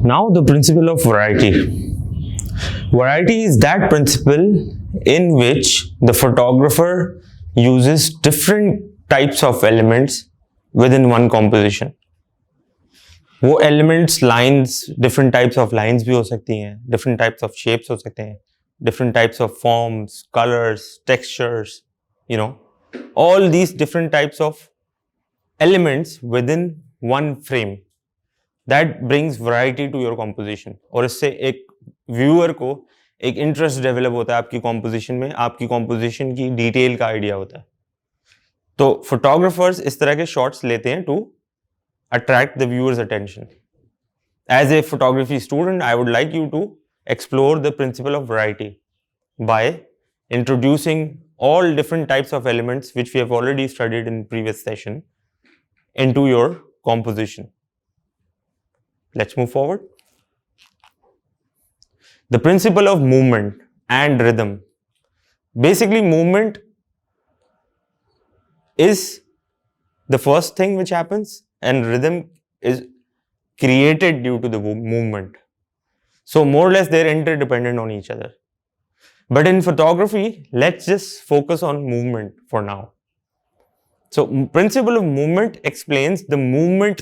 Now the principle of variety. Variety is that principle in which the photographer uses different types of elements within one composition. वो elements, lines, different types of lines भी हो सकती हैं, different types of shapes हो सकते हैं, different types of forms, colors, textures, you know, all these different types of elements within one frame. That brings variety to your composition. और इससे एक viewer को एक इंटरेस्ट डेवलप होता है आपकी कॉम्पोजिशन में, आपकी कॉम्पोजिशन की डिटेल का आइडिया होता है. तो फोटोग्राफर्स इस तरह के शॉट्स लेते हैं to attract the viewers attention. As a photography student I would like you to explore the principle of variety by introducing all different types of elements which we have already studied in previous session into your composition. Let's move forward. The principle of movement and rhythm. Basically, movement is the first thing which happens, and rhythm is created due to the movement. So more or less they're interdependent on each other. But in photography, let's just focus on movement for now. So principle of movement explains the movement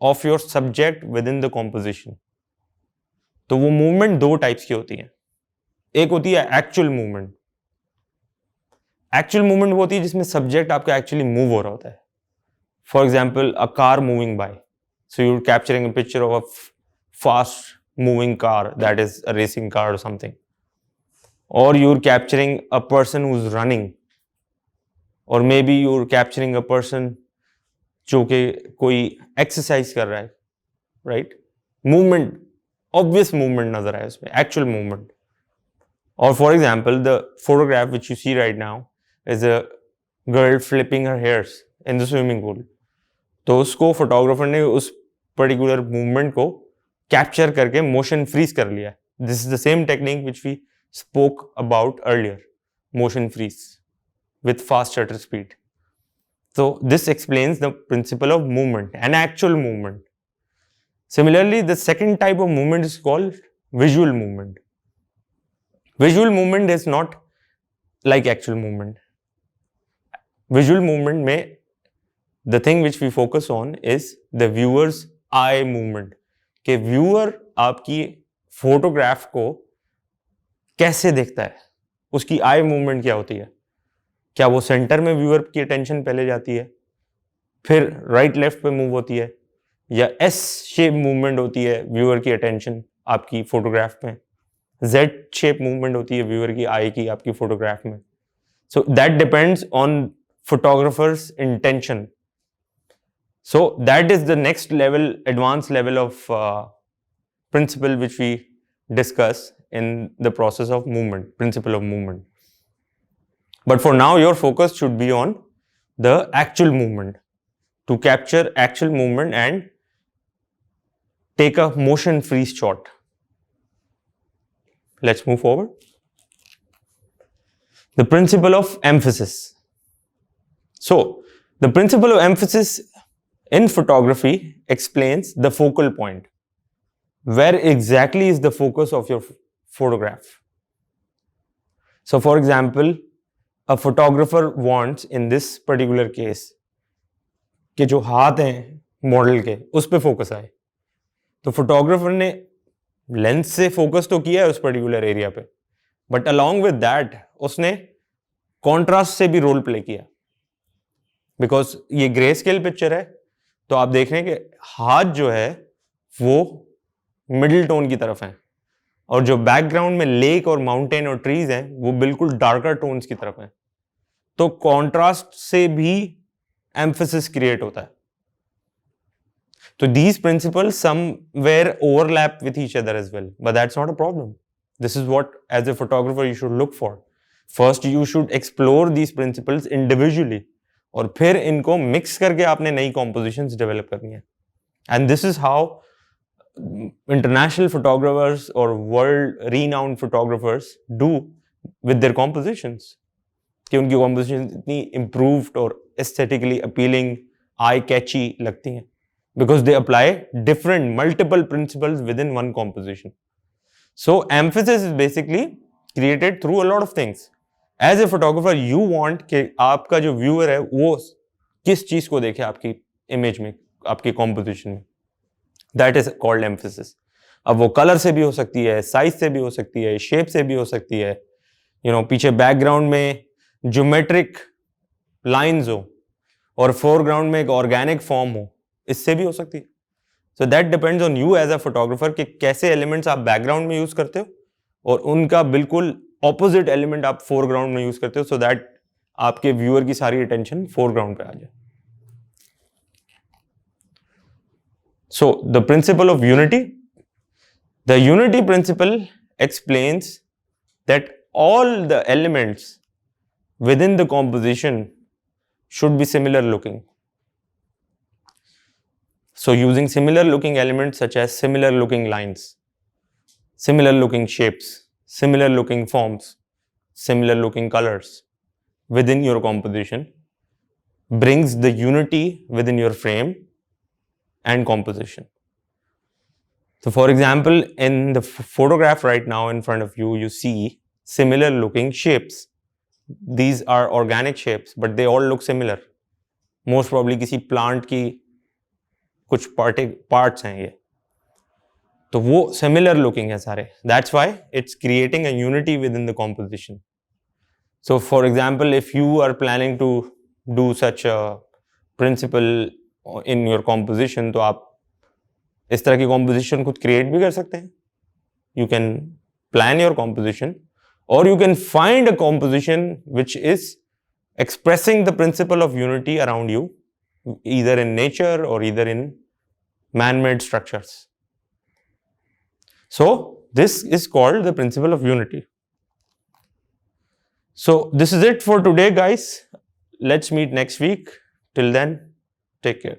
of your subject within the composition. तो वो movement दो types की होती है. एक होती है actual movement. Actual movement वो होती है जिसमें सब्जेक्ट आपका एक्चुअली मूव हो रहा होता है. For example a car moving by, so you are capturing a picture of a fast moving car that is a racing car और something, or you're capturing a person who's running, or maybe you're capturing a person जो कि कोई exercise कर रहा है, right? Movement, obvious movement नजर आए उसमें, एक्चुअल मूवमेंट. और for example the photograph which you see right now is a girl flipping her hairs in the swimming pool. तो उसको फोटोग्राफर ने उस पर्टिकुलर मूवमेंट को कैप्चर करके मोशन फ्रीज कर लिया. This is the same technique which we spoke about earlier, motion freeze with fast shutter speed. So this explains the principle of movement, an actual movement. Similarly, the second type of movement is called visual movement. Visual movement is not like actual movement. Visual movement में the thing which we focus on is the viewer's eye movement. कि viewer आपकी photograph को कैसे देखता है, उसकी eye movement क्या होती है. क्या वो सेंटर में व्यूअर की अटेंशन पहले जाती है, फिर राइट लेफ्ट पे मूव होती है, या एस शेप मूवमेंट होती है व्यूअर की अटेंशन आपकी फोटोग्राफ में, जेड शेप मूवमेंट होती है व्यूअर की आई की आपकी फोटोग्राफ में. So that depends on photographers intention. So that is the next level, advance level of principle which we discuss in the process of movement, principle of movement. But for now, your focus should be on the actual movement, to capture actual movement and take a motion freeze shot. Let's move forward. The principle of emphasis. So, the principle of emphasis in photography explains the focal point. Where exactly is the focus of your photograph? So for example, a photographer wants in this particular case कि जो हाथ हैं model के उस पे focus आए. तो photographer ने लेंस से फोकस तो किया है उस पर्टिकुलर एरिया पे, बट अलॉन्ग विद दैट उसने कॉन्ट्रास्ट से भी रोल प्ले किया. बिकॉज ये ग्रे स्केल पिक्चर है, तो आप देख रहे हैं कि हाथ जो है वो मिडिल टोन की तरफ है, और जो बैकग्राउंड में लेक और माउंटेन और ट्रीज हैं वो बिल्कुल डार्कर टोन्स की तरफ हैं. तो कॉन्ट्रास्ट से भी एम्फेसिस क्रिएट होता है. तो these principles somewhere overlap with each other as well, but that's not a problem. This is what as a photographer you should look for. First you should explore these principles individually, और फिर इनको mix करके आपने नई compositions develop करनी है. And this is how international photographers or world renowned photographers do with their compositions. कि उनकी compositions इतनी improved और aesthetically appealing, eye catchy लगती हैं, because they apply different, multiple principles within one composition. So emphasis is basically created through a lot of things. As a photographer, you want कि आपका जो viewer है वो किस चीज को देखे आपकी इमेज में, आपकी composition में. That is called emphasis. अब वो कलर से भी हो सकती है, साइज से भी हो सकती है, शेप से भी हो सकती है, पीछे बैकग्राउंड में ज्योमेट्रिक लाइंस हो और फोरग्राउंड में एक ऑर्गेनिक फॉर्म हो, इससे भी हो सकती है. So that depends on you as a photographer कि कैसे एलिमेंट्स आप बैकग्राउंड में यूज करते हो और उनका बिल्कुल ऑपोजिट एलिमेंट आप फोरग्राउंड में यूज करते हो, सो दैट आपके व्यूअर की सारी अटेंशन फोरग्राउंड पे आ जाए. So the principle of unity. The unity principle explains that all the elements within the composition should be similar looking. So using similar looking elements such as similar looking lines, similar looking shapes, similar looking forms, similar looking colors within your composition brings the unity within your frame and composition. So for example, in the photograph right now in front of you, you see similar looking shapes. These are organic shapes, but they all look similar. Most probably किसी plant की कुछ parts हैं ये. तो वो similar looking है सारे. That's why it's creating a unity within the composition. So for example, if you are planning to do such a principle in your composition, तो आप इस तरह की composition खुद create भी कर सकते हैं. You can plan your composition, or you can find a composition which is expressing the principle of unity around you, either in nature or either in man-made structures. So this is called the principle of unity. So this is it for today, guys. Let's meet next week. Till then, take care.